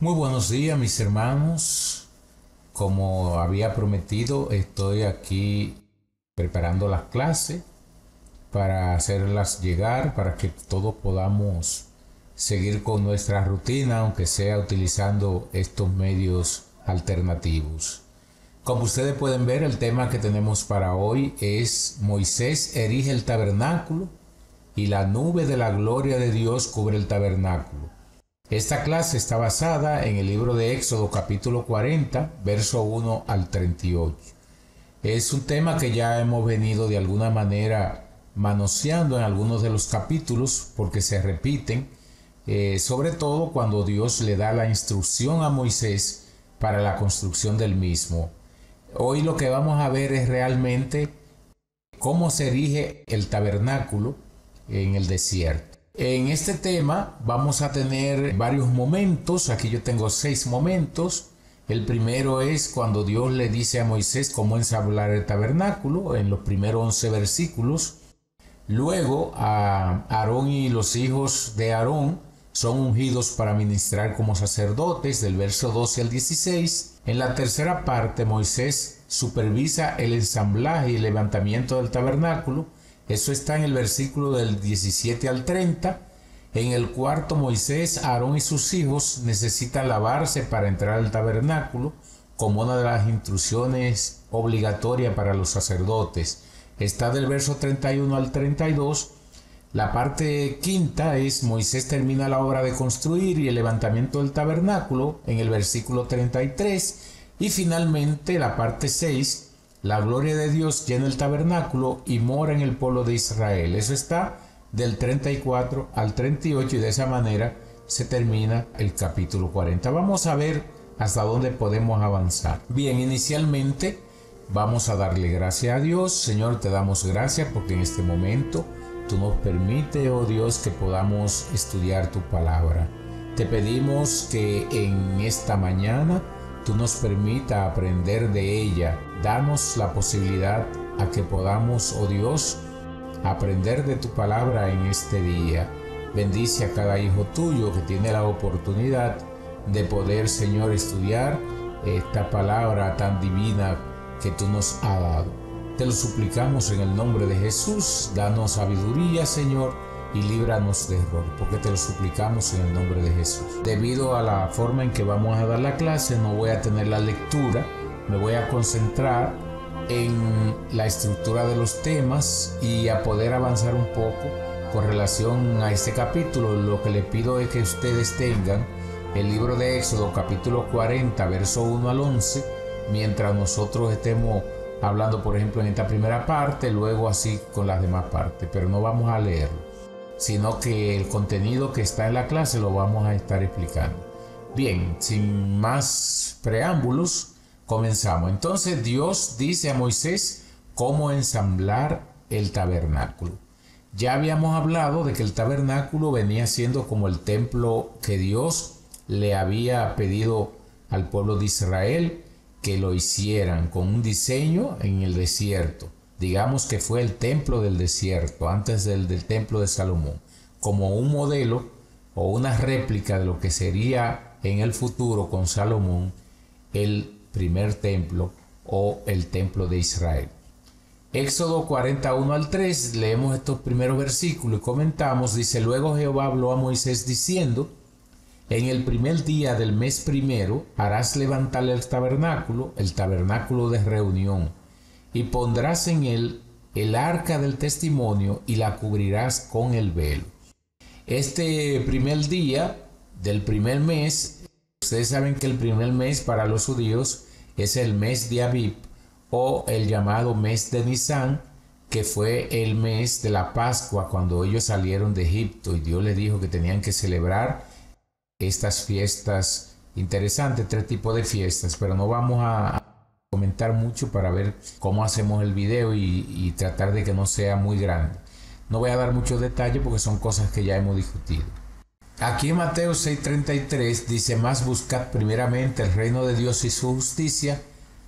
Muy buenos días, mis hermanos. Como había prometido, estoy aquí preparando las clases para hacerlas llegar, para que todos podamos seguir con nuestra rutina, aunque sea utilizando estos medios alternativos. Como ustedes pueden ver, el tema que tenemos para hoy es Moisés erige el tabernáculo y la nube de la gloria de Dios cubre el tabernáculo. Esta clase está basada en el libro de Éxodo capítulo 40, verso 1 al 38. Es un tema que ya hemos venido de alguna manera manoseando en algunos de los capítulos porque se repiten, sobre todo cuando Dios le da la instrucción a Moisés para la construcción del mismo. Hoy lo que vamos a ver es realmente cómo se erige el tabernáculo en el desierto. En este tema vamos a tener varios momentos. Aquí yo tengo 6 momentos. El primero es cuando Dios le dice a Moisés cómo ensamblar el tabernáculo en los primeros 11 versículos. Luego a Aarón y los hijos de Aarón son ungidos para ministrar como sacerdotes del verso 12 al 16. En la tercera parte Moisés supervisa el ensamblaje y el levantamiento del tabernáculo. Eso está en el versículo del 17 al 30. En el cuarto, Moisés, Aarón y sus hijos necesitan lavarse para entrar al tabernáculo como una de las instrucciones obligatorias para los sacerdotes. Está del verso 31 al 32. La parte quinta es Moisés termina la obra de construir y el levantamiento del tabernáculo en el versículo 33. Y finalmente la parte 6. La gloria de Dios llena el tabernáculo y mora en el pueblo de Israel. Eso está del 34 al 38 y de esa manera se termina el capítulo 40. Vamos a ver hasta dónde podemos avanzar. Bien, inicialmente vamos a darle gracias a Dios. Señor, te damos gracias porque en este momento tú nos permites, oh Dios, que podamos estudiar tu palabra. Te pedimos que en esta mañana tú nos permita aprender de ella. Danos la posibilidad a que podamos, oh Dios, aprender de tu palabra en este día. Bendice a cada hijo tuyo que tiene la oportunidad de poder, Señor, estudiar esta palabra tan divina que tú nos has dado. Te lo suplicamos en el nombre de Jesús. Danos sabiduría, Señor, y líbranos de error, porque te lo suplicamos en el nombre de Jesús. Debido a la forma en que vamos a dar la clase, no voy a tener la lectura, me voy a concentrar en la estructura de los temas y a poder avanzar un poco con relación a este capítulo. Lo que le pido es que ustedes tengan el libro de Éxodo capítulo 40, verso 1 al 11, mientras nosotros estemos hablando, por ejemplo, en esta primera parte, luego así con las demás partes, pero no vamos a leerlo, sino que el contenido que está en la clase lo vamos a estar explicando. Bien, sin más preámbulos, comenzamos. Entonces Dios dice a Moisés cómo ensamblar el tabernáculo. Ya habíamos hablado de que el tabernáculo venía siendo como el templo que Dios le había pedido al pueblo de Israel que lo hicieran con un diseño en el desierto. Digamos que fue el templo del desierto, antes del templo de Salomón, como un modelo o una réplica de lo que sería en el futuro con Salomón el primer templo o el templo de Israel. Éxodo 41 al 3, leemos estos primeros versículos y comentamos, dice: luego Jehová habló a Moisés diciendo: en el primer día del mes primero harás levantar el tabernáculo de reunión, y pondrás en él el arca del testimonio y la cubrirás con el velo. Este primer día del primer mes, ustedes saben que el primer mes para los judíos es el mes de Abib o el llamado mes de Nisán, que fue el mes de la Pascua cuando ellos salieron de Egipto y Dios les dijo que tenían que celebrar estas fiestas interesantes, 3 tipos de fiestas, pero no vamos a comentar mucho para ver cómo hacemos el video y tratar de que no sea muy grande. No voy a dar muchos detalles porque son cosas que ya hemos discutido. Aquí en Mateo 6:33 dice: más buscad primeramente el reino de Dios y su justicia,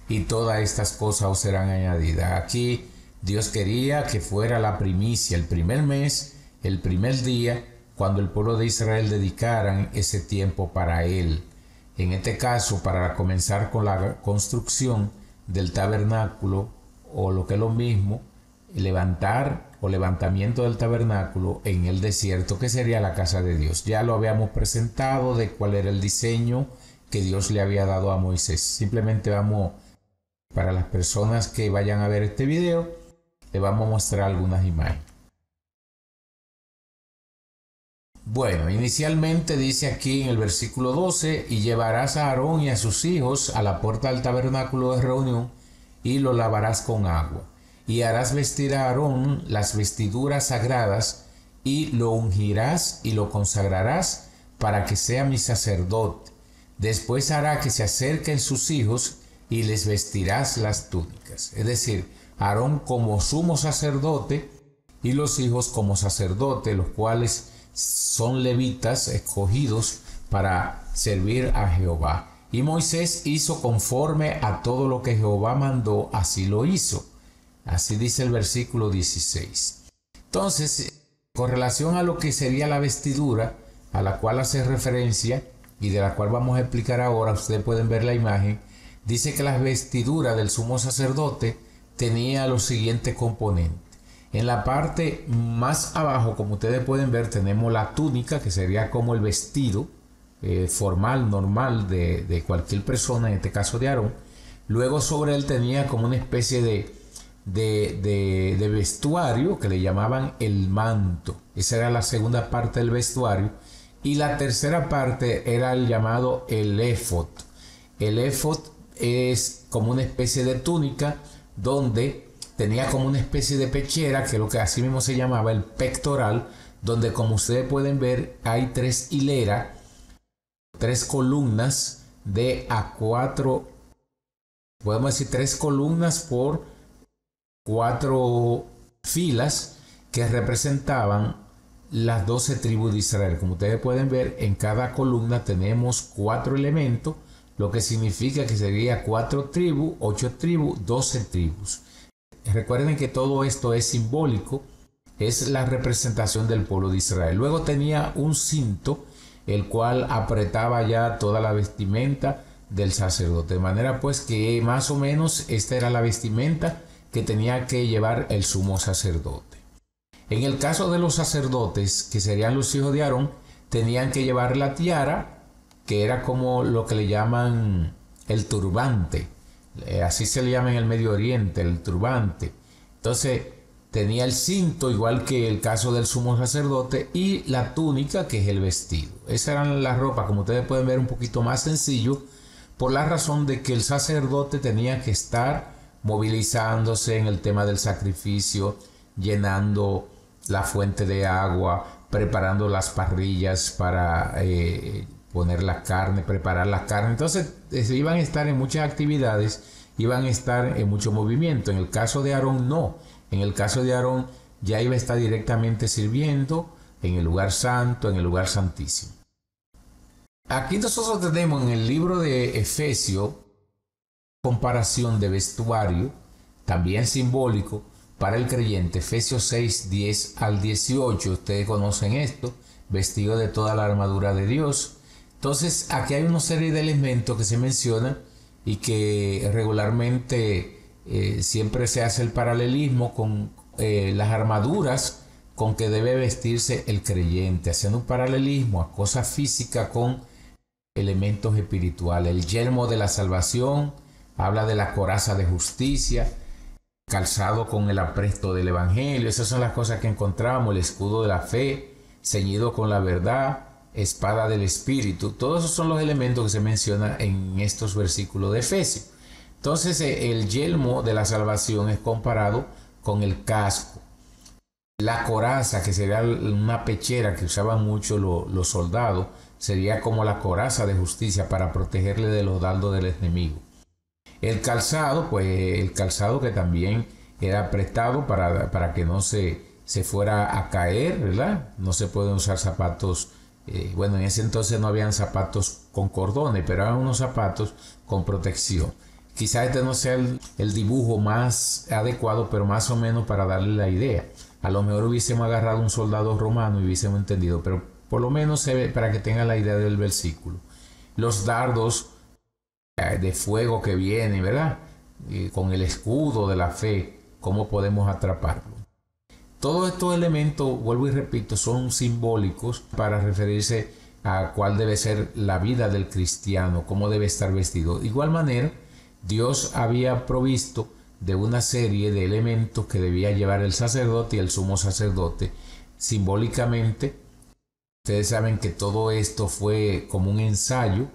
y todas estas cosas os serán añadidas. Aquí Dios quería que fuera la primicia, el primer mes, el primer día, cuando el pueblo de Israel dedicaran ese tiempo para Él. En este caso, para comenzar con la construcción del tabernáculo, o lo que es lo mismo, levantar o levantamiento del tabernáculo en el desierto, que sería la casa de Dios. Ya lo habíamos presentado de cuál era el diseño que Dios le había dado a Moisés. Simplemente vamos, para las personas que vayan a ver este video, le vamos a mostrar algunas imágenes. Bueno, inicialmente dice aquí en el versículo 12, y llevarás a Aarón y a sus hijos a la puerta del tabernáculo de reunión y lo lavarás con agua. Y harás vestir a Aarón las vestiduras sagradas y lo ungirás y lo consagrarás para que sea mi sacerdote. Después hará que se acerquen sus hijos y les vestirás las túnicas. Es decir, Aarón como sumo sacerdote y los hijos como sacerdote, los cuales son levitas escogidos para servir a Jehová. Y Moisés hizo conforme a todo lo que Jehová mandó, así lo hizo. Así dice el versículo 16. Entonces, con relación a lo que sería la vestidura, a la cual hace referencia y de la cual vamos a explicar ahora, ustedes pueden ver la imagen, dice que la vestidura del sumo sacerdote tenía los siguientes componentes. En la parte más abajo, como ustedes pueden ver, tenemos la túnica, que sería como el vestido formal, normal de cualquier persona, en este caso de Aarón. Luego sobre él tenía como una especie de vestuario que le llamaban el manto. Esa era la segunda parte del vestuario. Y la tercera parte era el llamado el éfod. El éfod es como una especie de túnica donde tenía como una especie de pechera, que es lo que así mismo se llamaba el pectoral, donde, como ustedes pueden ver, hay tres hileras, tres columnas de a cuatro, podemos decir tres columnas por cuatro filas, que representaban las 12 tribus de Israel. Como ustedes pueden ver, en cada columna tenemos cuatro elementos, lo que significa que sería 4 tribus, 8 tribus, 12 tribus. Recuerden que todo esto es simbólico, es la representación del pueblo de Israel. Luego tenía un cinto, el cual apretaba ya toda la vestimenta del sacerdote. De manera pues que más o menos esta era la vestimenta que tenía que llevar el sumo sacerdote. En el caso de los sacerdotes, que serían los hijos de Aarón, tenían que llevar la tiara, que era como lo que le llaman el turbante. Así se le llama en el Medio Oriente, el turbante. Entonces tenía el cinto, igual que el caso del sumo sacerdote, y la túnica, que es el vestido. Esa eran las ropas, como ustedes pueden ver, un poquito más sencillo, por la razón de que el sacerdote tenía que estar movilizándose en el tema del sacrificio, llenando la fuente de agua, preparando las parrillas para poner la carne, preparar la carne. Entonces iban a estar en muchas actividades, iban a estar en mucho movimiento. En el caso de Aarón no. En el caso de Aarón ya iba a estar directamente sirviendo en el lugar santo, en el lugar santísimo. Aquí nosotros tenemos en el libro de Efesios comparación de vestuario, también simbólico para el creyente. Efesios 6, 10 al 18. Ustedes conocen esto, vestido de toda la armadura de Dios. Entonces aquí hay una serie de elementos que se mencionan y que regularmente siempre se hace el paralelismo con las armaduras con que debe vestirse el creyente, haciendo un paralelismo a cosas físicas con elementos espirituales. El yelmo de la salvación habla de la coraza de justicia, calzado con el apresto del evangelio. Esas son las cosas que encontramos. El escudo de la fe, ceñido con la verdad, espada del espíritu. Todos esos son los elementos que se mencionan en estos versículos de Efesios. Entonces el yelmo de la salvación es comparado con el casco. La coraza, que sería una pechera que usaban mucho los soldados, sería como la coraza de justicia para protegerle de los dardos del enemigo. El calzado, pues el calzado que también era prestado para que no se fuera a caer, ¿verdad? No se pueden usar zapatos. Bueno, en ese entonces no habían zapatos con cordones, pero eran unos zapatos con protección. Quizás este no sea el dibujo más adecuado, pero más o menos para darle la idea. A lo mejor hubiésemos agarrado un soldado romano y hubiésemos entendido, pero por lo menos se ve para que tengan la idea del versículo. los dardos de fuego que vienen, ¿verdad? Y con el escudo de la fe, ¿cómo podemos atraparlo? Todos estos elementos, vuelvo y repito, son simbólicos para referirse a cuál debe ser la vida del cristiano, cómo debe estar vestido. De igual manera, Dios había provisto de una serie de elementos que debía llevar el sacerdote y el sumo sacerdote. Simbólicamente, ustedes saben que todo esto fue como un ensayo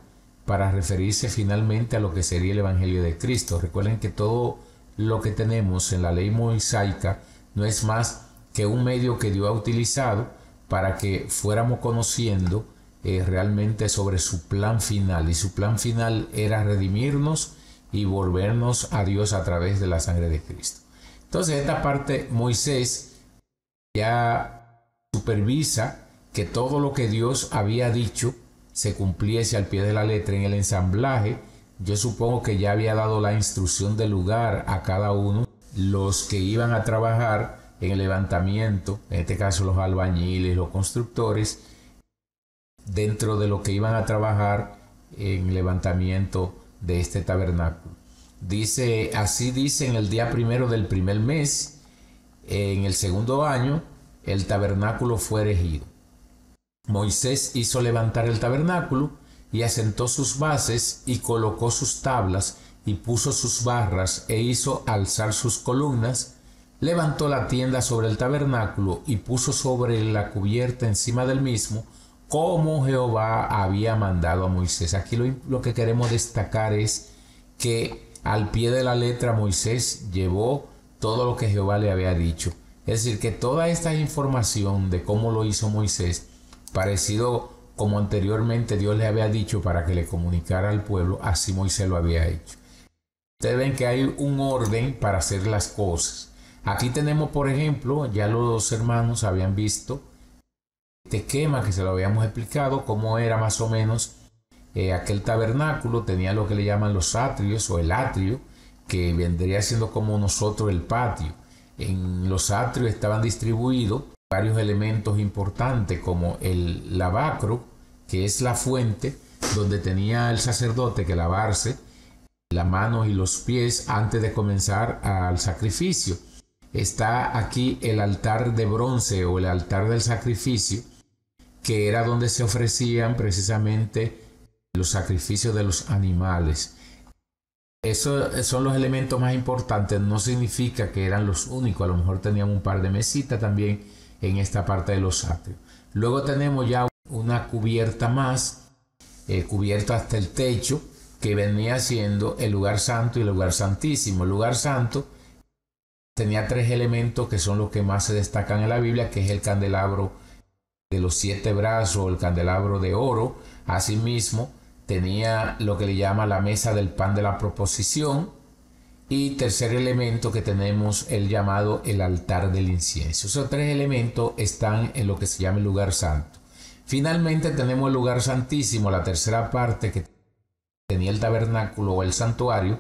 para referirse finalmente a lo que sería el Evangelio de Cristo. Recuerden que todo lo que tenemos en la ley mosaica no es más que un medio que Dios ha utilizado para que fuéramos conociendo realmente sobre su plan final. Y su plan final era redimirnos y volvernos a Dios a través de la sangre de Cristo. Entonces, esta parte Moisés ya supervisa que todo lo que Dios había dicho se cumpliese al pie de la letra. En el ensamblaje, yo supongo que ya había dado la instrucción del lugar a cada uno, los que iban a trabajar en el levantamiento, en este caso los albañiles, los constructores, dentro de lo que iban a trabajar en el levantamiento de este tabernáculo. Dice, así dice, en el día primero del primer mes, en el segundo año, el tabernáculo fue erigido. Moisés hizo levantar el tabernáculo y asentó sus bases y colocó sus tablas y puso sus barras e hizo alzar sus columnas. Levantó la tienda sobre el tabernáculo y puso sobre la cubierta encima del mismo, como Jehová había mandado a Moisés. Aquí lo que queremos destacar es que al pie de la letra Moisés llevó todo lo que Jehová le había dicho. Es decir, que toda esta información de cómo lo hizo Moisés, parecido como anteriormente Dios le había dicho para que le comunicara al pueblo, así Moisés lo había hecho. Ustedes ven que hay un orden para hacer las cosas. Aquí tenemos, por ejemplo, ya los hermanos habían visto este esquema que se lo habíamos explicado, cómo era más o menos aquel tabernáculo. Tenía lo que le llaman los atrios o el atrio, que vendría siendo como nosotros el patio. En los atrios estaban distribuidos varios elementos importantes, como el lavacro, que es la fuente donde tenía el sacerdote que lavarse las manos y los pies antes de comenzar al sacrificio. Está aquí el altar de bronce o el altar del sacrificio, que era donde se ofrecían precisamente los sacrificios de los animales. Esos son los elementos más importantes. No significa que eran los únicos. A lo mejor tenían un par de mesitas también en esta parte de los atrios. Luego tenemos ya una cubierta más, cubierta hasta el techo, que venía siendo el lugar santo y el lugar santísimo. El lugar santo tenía tres elementos que son los que más se destacan en la Biblia, que es el candelabro de los 7 brazos, el candelabro de oro. Asimismo, tenía lo que le llama la mesa del pan de la proposición. Y tercer elemento que tenemos, el llamado el altar del incienso. Esos tres elementos están en lo que se llama el lugar santo. Finalmente tenemos el lugar santísimo, la tercera parte que tenía el tabernáculo o el santuario,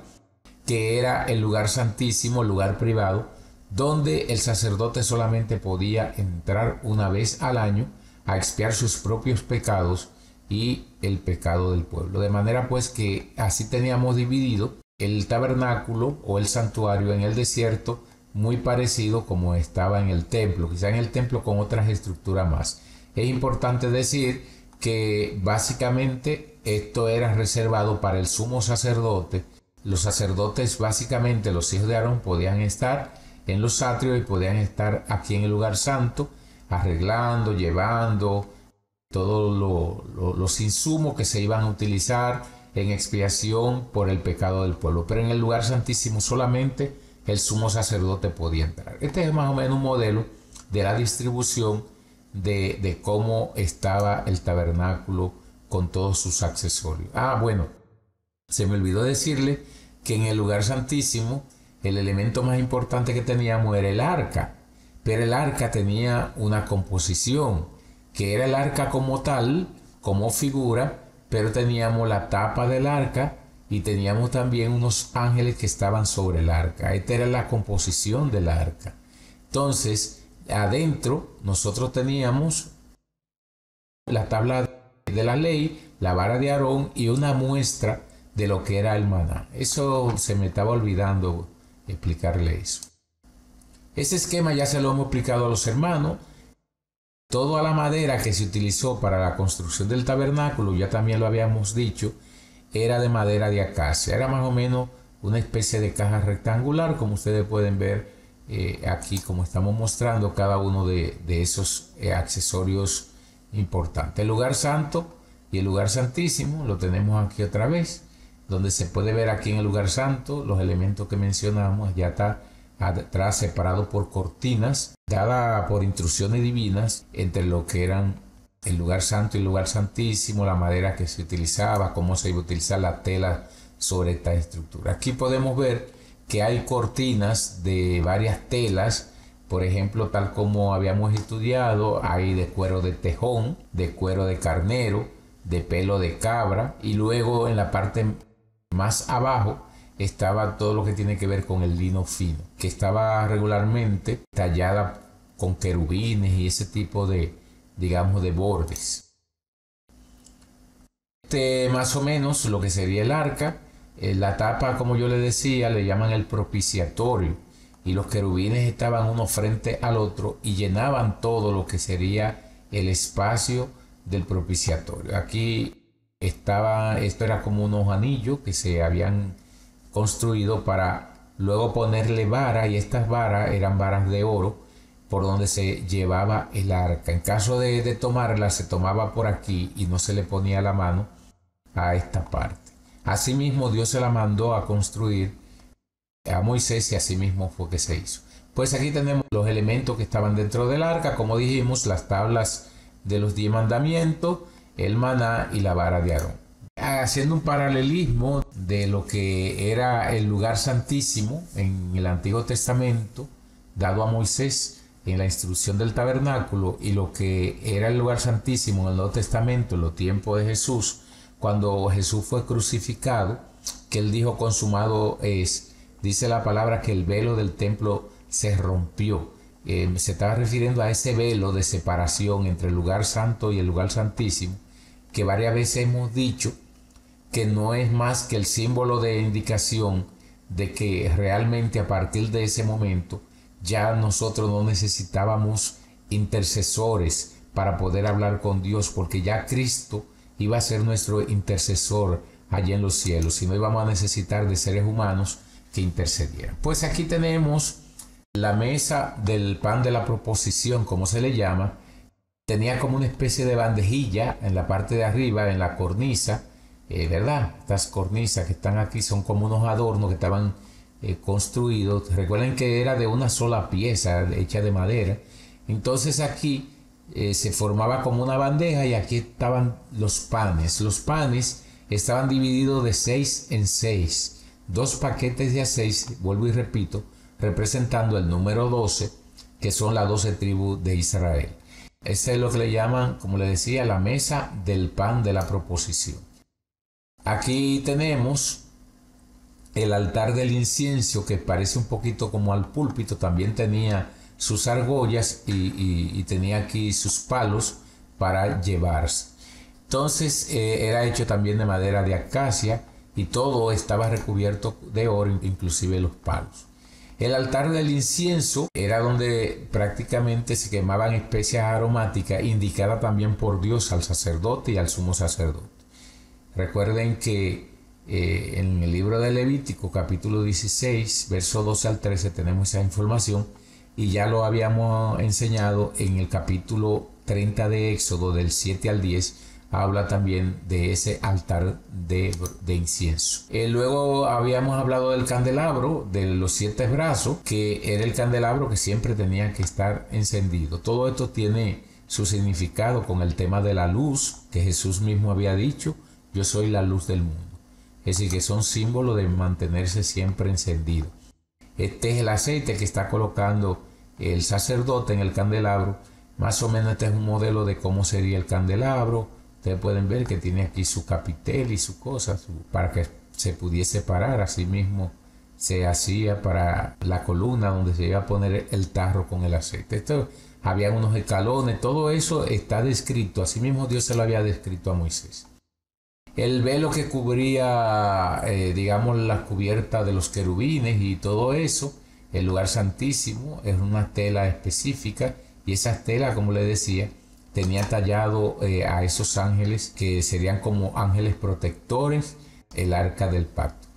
que era el lugar santísimo, el lugar privado, donde el sacerdote solamente podía entrar una vez al año a expiar sus propios pecados y el pecado del pueblo. De manera pues que así teníamos dividido el tabernáculo o el santuario en el desierto, muy parecido como estaba en el templo, quizá en el templo con otras estructuras más. Es importante decir que básicamente esto era reservado para el sumo sacerdote. Los sacerdotes, básicamente los hijos de Aarón, podían estar en los atrios y podían estar aquí en el lugar santo, arreglando, llevando todos los insumos que se iban a utilizar en expiación por el pecado del pueblo. Pero en el lugar santísimo solamente el sumo sacerdote podía entrar. Este es más o menos un modelo de la distribución de cómo estaba el tabernáculo con todos sus accesorios. Bueno, se me olvidó decirle que en el lugar santísimo el elemento más importante que teníamos era el arca. Pero el arca tenía una composición, que era el arca como tal, como figura, pero teníamos la tapa del arca y teníamos también unos ángeles que estaban sobre el arca. Esta era la composición del arca. Entonces, adentro nosotros teníamos la tabla de la ley, la vara de Aarón y una muestra de lo que era el maná. Eso se me estaba olvidando explicarle eso. Ese esquema ya se lo hemos explicado a los hermanos. Toda la madera que se utilizó para la construcción del tabernáculo, ya también lo habíamos dicho, era de madera de acacia. Era más o menos una especie de caja rectangular, como ustedes pueden ver aquí, como estamos mostrando cada uno de esos accesorios importantes. El lugar santo y el lugar santísimo lo tenemos aquí otra vez, donde se puede ver aquí en el lugar santo los elementos que mencionamos. Ya está atrás separado por cortinas, dada por instrucciones divinas entre lo que eran el lugar santo y el lugar santísimo, la madera que se utilizaba, cómo se iba a utilizar la tela sobre esta estructura. Aquí podemos ver que hay cortinas de varias telas, por ejemplo, tal como habíamos estudiado, hay de cuero de tejón, de cuero de carnero, de pelo de cabra, y luego en la parte más abajo estaba todo lo que tiene que ver con el lino fino, que estaba regularmente tallada con querubines y ese tipo de, digamos, de bordes. Más o menos lo que sería el arca, la tapa, como yo le decía, le llaman el propiciatorio, y los querubines estaban uno frente al otro y llenaban todo lo que sería el espacio del propiciatorio. Aquí estaba, esto era como unos anillos que se habían construido para luego ponerle vara, y estas varas eran varas de oro por donde se llevaba el arca. En caso de tomarla, se tomaba por aquí y no se le ponía la mano a esta parte. Asimismo, Dios se la mandó a construir a Moisés, y asimismo fue que se hizo. Pues aquí tenemos los elementos que estaban dentro del arca, como dijimos, las tablas de los 10 mandamientos, el maná y la vara de Aarón. Haciendo un paralelismo de lo que era el lugar santísimo en el Antiguo Testamento, dado a Moisés en la instrucción del tabernáculo, y lo que era el lugar santísimo en el Nuevo Testamento en los tiempos de Jesús, cuando Jesús fue crucificado, que él dijo consumado es, dice la palabra que el velo del templo se rompió. Se estaba refiriendo a ese velo de separación entre el lugar santo y el lugar santísimo, que varias veces hemos dicho que no es más que el símbolo de indicación de que realmente a partir de ese momento ya nosotros no necesitábamos intercesores para poder hablar con Dios, porque ya Cristo iba a ser nuestro intercesor allá en los cielos y no íbamos a necesitar de seres humanos que intercedieran. Pues aquí tenemos la mesa del pan de la proposición, como se le llama. Tenía como una especie de bandejilla en la parte de arriba, en la cornisa, ¿verdad? Estas cornisas que están aquí son como unos adornos que estaban construidos. Recuerden que era de una sola pieza hecha de madera. Entonces aquí se formaba como una bandeja, y aquí estaban los panes. Los panes estaban divididos de 6 en 6. 2 paquetes de a 6, vuelvo y repito, representando el número 12, que son las 12 tribus de Israel. Ese es lo que le llaman, como le decía, la mesa del pan de la proposición. Aquí tenemos el altar del incienso, que parece un poquito como al púlpito. También tenía sus argollas y tenía aquí sus palos para llevarse. Entonces era hecho también de madera de acacia, y todo estaba recubierto de oro, inclusive los palos. El altar del incienso era donde prácticamente se quemaban especias aromáticas, indicadas también por Dios al sacerdote y al sumo sacerdote. Recuerden que en el libro de Levítico, capítulo 16, verso 12 al 13, tenemos esa información, y ya lo habíamos enseñado en el capítulo 30 de Éxodo, del 7 al 10, habla también de ese altar de incienso. Luego habíamos hablado del candelabro de los 7 brazos, que era el candelabro que siempre tenía que estar encendido. Todo esto tiene su significado con el tema de la luz, que Jesús mismo había dicho: yo soy la luz del mundo. Es decir, que son símbolos de mantenerse siempre encendido. Este es el aceite que está colocando el sacerdote en el candelabro. Más o menos este es un modelo de cómo sería el candelabro. Ustedes pueden ver que tiene aquí su capitel y su cosa para que se pudiese parar. Asimismo se hacía para la columna donde se iba a poner el tarro con el aceite. Esto había unos escalones, todo eso está descrito, así mismo Dios se lo había descrito a Moisés. El velo que cubría, digamos, la cubierta de los querubines y todo eso, el lugar santísimo, es una tela específica, y esa tela, como le decía, tenía tallado a esos ángeles que serían como ángeles protectores, el arca del pacto.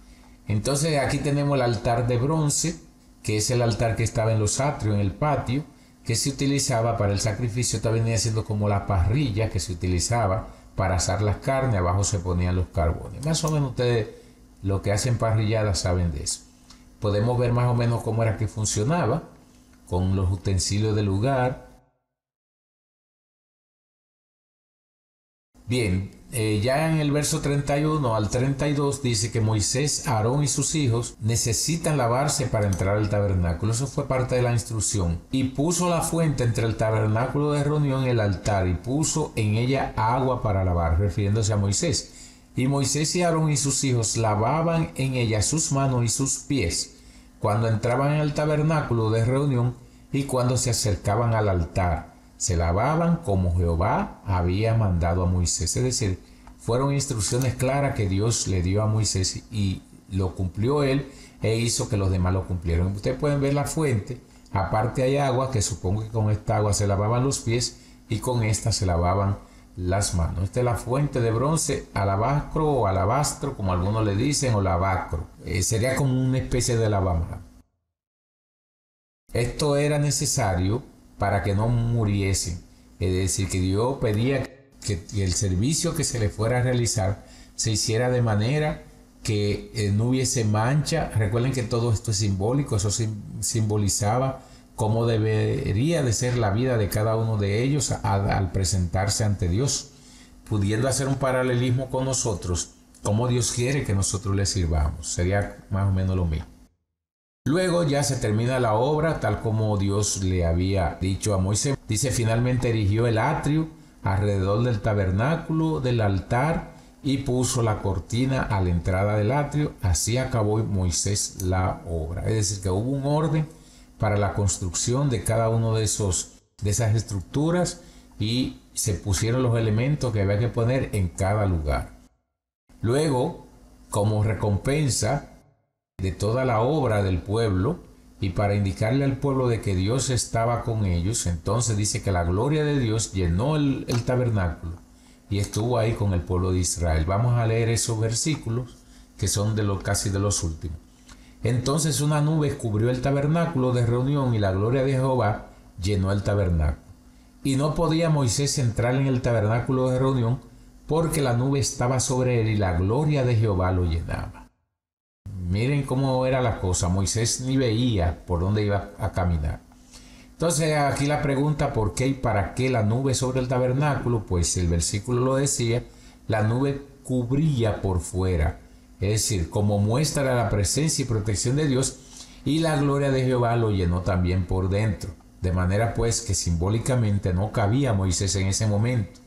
Entonces aquí tenemos el altar de bronce, que es el altar que estaba en los atrios, en el patio, que se utilizaba para el sacrificio. Esta venía siendo como la parrilla que se utilizaba para asar las carnes, abajo se ponían los carbones. Más o menos ustedes, lo que hacen parrilladas, saben de eso. Podemos ver más o menos cómo era que funcionaba con los utensilios del lugar. Bien, ya en el verso 31 al 32 dice que Moisés, Aarón y sus hijos necesitan lavarse para entrar al tabernáculo. Eso fue parte de la instrucción. Y puso la fuente entre el tabernáculo de reunión y el altar, y puso en ella agua para lavar, refiriéndose a Moisés. Y Moisés y Aarón y sus hijos lavaban en ella sus manos y sus pies cuando entraban en el tabernáculo de reunión y cuando se acercaban al altar. Se lavaban como Jehová había mandado a Moisés. Es decir, fueron instrucciones claras que Dios le dio a Moisés y lo cumplió él e hizo que los demás lo cumplieran. Ustedes pueden ver la fuente. Aparte hay agua, que supongo que con esta agua se lavaban los pies y con esta se lavaban las manos. Esta es la fuente de bronce, alabastro o alabastro, como algunos le dicen, o lavacro. Sería como una especie de lavamanos. Esto era necesario para que no muriesen. Es decir, que Dios pedía que el servicio que se le fuera a realizar se hiciera de manera que no hubiese mancha. Recuerden que todo esto es simbólico, eso simbolizaba cómo debería de ser la vida de cada uno de ellos al presentarse ante Dios, pudiendo hacer un paralelismo con nosotros, cómo Dios quiere que nosotros le sirvamos. Sería más o menos lo mismo. Luego ya se termina la obra tal como Dios le había dicho a Moisés. Dice, finalmente erigió el atrio alrededor del tabernáculo, del altar, y puso la cortina a la entrada del atrio. Así acabó Moisés la obra. Es decir, que hubo un orden para la construcción de cada uno de esas estructuras, y se pusieron los elementos que había que poner en cada lugar. Luego, como recompensa de toda la obra del pueblo y para indicarle al pueblo de que Dios estaba con ellos, entonces dice que la gloria de Dios llenó el tabernáculo y estuvo ahí con el pueblo de Israel. Vamos a leer esos versículos que son casi de los últimos. Entonces una nube cubrió el tabernáculo de reunión y la gloria de Jehová llenó el tabernáculo. Y no podía Moisés entrar en el tabernáculo de reunión porque la nube estaba sobre él y la gloria de Jehová lo llenaba. Miren cómo era la cosa. Moisés ni veía por dónde iba a caminar. Entonces aquí la pregunta, ¿por qué y para qué la nube sobre el tabernáculo? Pues el versículo lo decía, la nube cubría por fuera, es decir, como muestra de la presencia y protección de Dios, y la gloria de Jehová lo llenó también por dentro. De manera pues que simbólicamente no cabía Moisés en ese momento.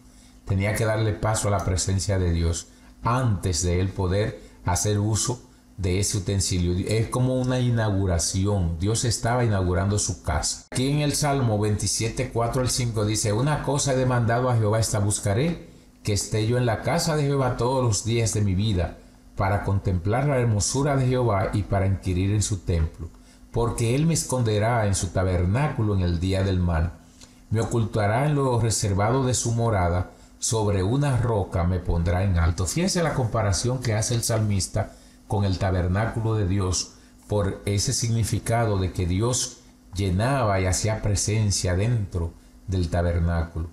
Tenía que darle paso a la presencia de Dios antes de él poder hacer uso de ese utensilio. Es como una inauguración. Dios estaba inaugurando su casa. Aquí en el Salmo 27, 4 al 5 dice, una cosa he demandado a Jehová, esta buscaré, que esté yo en la casa de Jehová todos los días de mi vida, para contemplar la hermosura de Jehová y para inquirir en su templo. Porque él me esconderá en su tabernáculo en el día del mal. Me ocultará en lo reservado de su morada, sobre una roca me pondrá en alto. Fíjense la comparación que hace el salmista con el tabernáculo de Dios, por ese significado de que Dios llenaba y hacía presencia dentro del tabernáculo.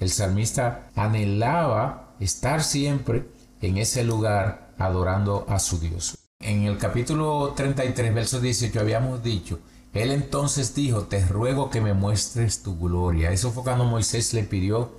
El salmista anhelaba estar siempre en ese lugar adorando a su Dios. En el capítulo 33, verso 18 habíamos dicho, él entonces dijo, te ruego que me muestres tu gloria. Eso fue cuando Moisés le pidió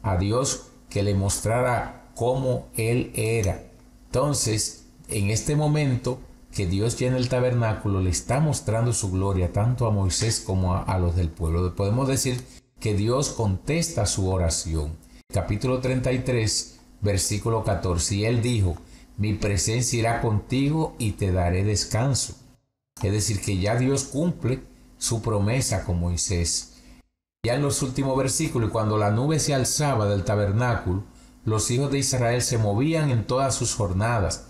a Dios que le mostrara cómo él era. Entonces, en este momento que Dios llena el tabernáculo, le está mostrando su gloria tanto a Moisés como a los del pueblo. Podemos decir que Dios contesta su oración. Capítulo 33, versículo 14. Y él dijo, mi presencia irá contigo y te daré descanso. Es decir, que ya Dios cumple su promesa con Moisés. Ya en los últimos versículos, cuando la nube se alzaba del tabernáculo, los hijos de Israel se movían en todas sus jornadas.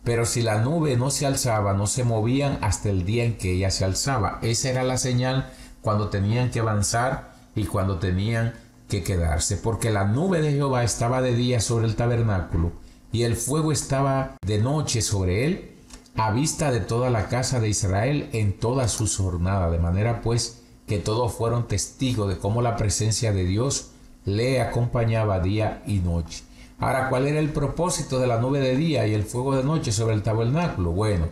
Pero si la nube no se alzaba, no se movían hasta el día en que ella se alzaba. Esa era la señal cuando tenían que avanzar y cuando tenían que quedarse. Porque la nube de Jehová estaba de día sobre el tabernáculo y el fuego estaba de noche sobre él, a vista de toda la casa de Israel en todas sus jornadas. De manera pues que todos fueron testigos de cómo la presencia de Dios le acompañaba día y noche. Ahora, ¿cuál era el propósito de la nube de día y el fuego de noche sobre el tabernáculo? Bueno,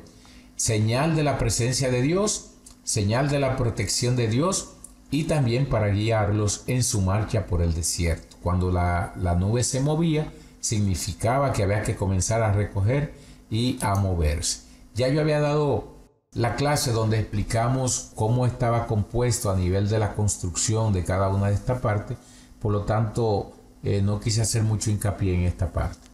señal de la presencia de Dios, señal de la protección de Dios y también para guiarlos en su marcha por el desierto. Cuando la nube se movía, significaba que había que comenzar a recoger y a moverse. Ya yo había dado la clase donde explicamos cómo estaba compuesto a nivel de la construcción de cada una de estas partes, por lo tanto no quise hacer mucho hincapié en esta parte.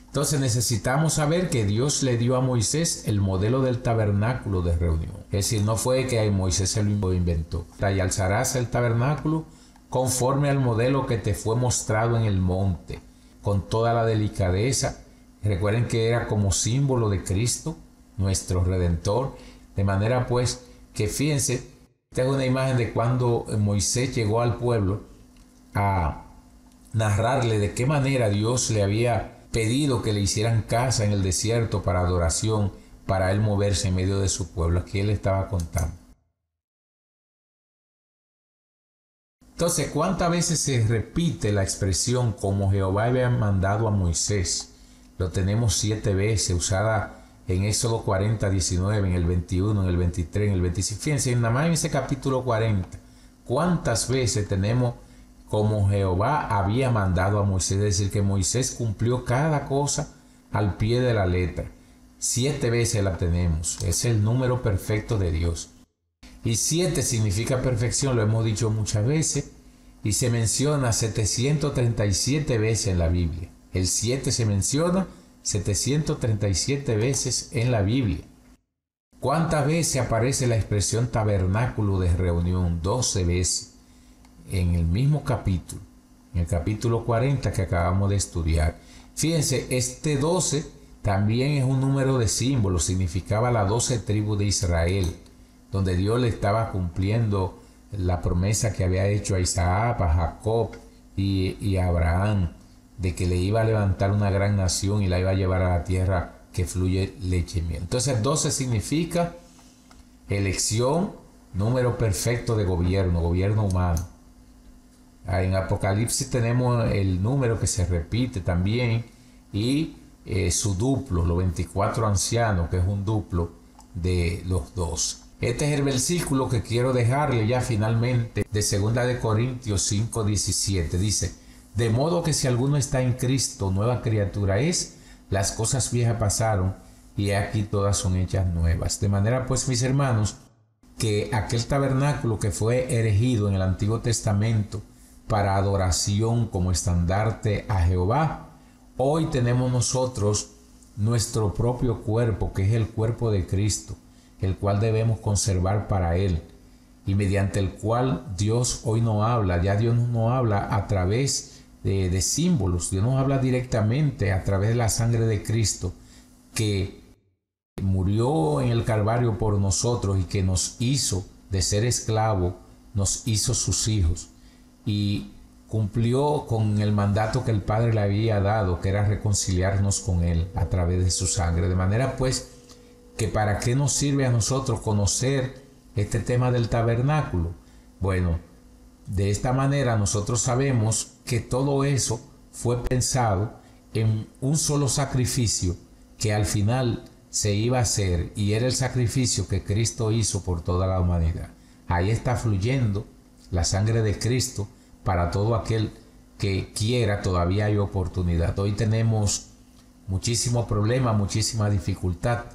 Entonces necesitamos saber que Dios le dio a Moisés el modelo del tabernáculo de reunión. Es decir, no fue que Moisés se lo inventó. Y alzarás el tabernáculo conforme al modelo que te fue mostrado en el monte, con toda la delicadeza. Recuerden que era como símbolo de Cristo, nuestro Redentor. De manera pues que fíjense, esta es una imagen de cuando Moisés llegó al pueblo a narrarle de qué manera Dios le había pedido que le hicieran casa en el desierto para adoración, para él moverse en medio de su pueblo. Aquí él estaba contando. Entonces, ¿cuántas veces se repite la expresión como Jehová había mandado a Moisés? Lo tenemos 7 veces, usada en Éxodo 40, 19, en el 21, en el 23, en el 25. Fíjense, nada más en ese capítulo 40, ¿cuántas veces tenemos como Jehová había mandado a Moisés? Es decir, que Moisés cumplió cada cosa al pie de la letra. 7 veces la tenemos. Es el número perfecto de Dios. Y 7 significa perfección, lo hemos dicho muchas veces. Y se menciona 737 veces en la Biblia. El 7 se menciona 737 veces en la Biblia. ¿Cuántas veces aparece la expresión tabernáculo de reunión? 12 veces. En el mismo capítulo, en el capítulo 40 que acabamos de estudiar. Fíjense, este 12 también es un número de símbolos, significaba las 12 tribus de Israel, donde Dios le estaba cumpliendo la promesa que había hecho a Isaac, a Jacob y a Abraham, de que le iba a levantar una gran nación y la iba a llevar a la tierra que fluye leche y miel. Entonces 12 significa elección, número perfecto de gobierno humano. En Apocalipsis tenemos el número que se repite también y su duplo, los 24 ancianos, que es un duplo de los 12. Este es el versículo que quiero dejarle ya finalmente de 2 de Corintios 5, 17. Dice: de modo que si alguno está en Cristo, nueva criatura es, las cosas viejas pasaron y aquí todas son hechas nuevas. De manera pues, mis hermanos, que aquel tabernáculo que fue erigido en el Antiguo Testamento para adoración como estandarte a Jehová, hoy tenemos nosotros nuestro propio cuerpo, que es el cuerpo de Cristo, el cual debemos conservar para Él, y mediante el cual Dios hoy no habla. Ya Dios no habla a través de símbolos, Dios nos habla directamente a través de la sangre de Cristo, que murió en el Calvario por nosotros y que nos hizo de ser esclavo, nos hizo sus hijos y cumplió con el mandato que el Padre le había dado, que era reconciliarnos con Él a través de su sangre. De manera pues que para qué nos sirve a nosotros conocer este tema del tabernáculo. Bueno, de esta manera nosotros sabemos que todo eso fue pensado en un solo sacrificio que al final se iba a hacer, y era el sacrificio que Cristo hizo por toda la humanidad. Ahí está fluyendo la sangre de Cristo para todo aquel que quiera. Todavía hay oportunidad. Hoy tenemos muchísimos problemas, muchísima dificultad.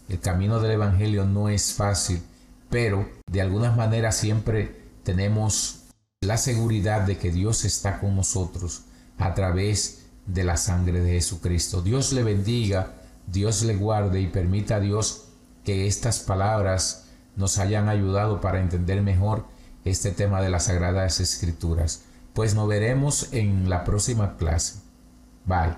El camino del Evangelio no es fácil, pero de alguna manera siempre tenemos la seguridad de que Dios está con nosotros a través de la sangre de Jesucristo. Dios le bendiga, Dios le guarde y permita a Dios que estas palabras nos hayan ayudado para entender mejor este tema de las Sagradas Escrituras. Pues nos veremos en la próxima clase. Bye.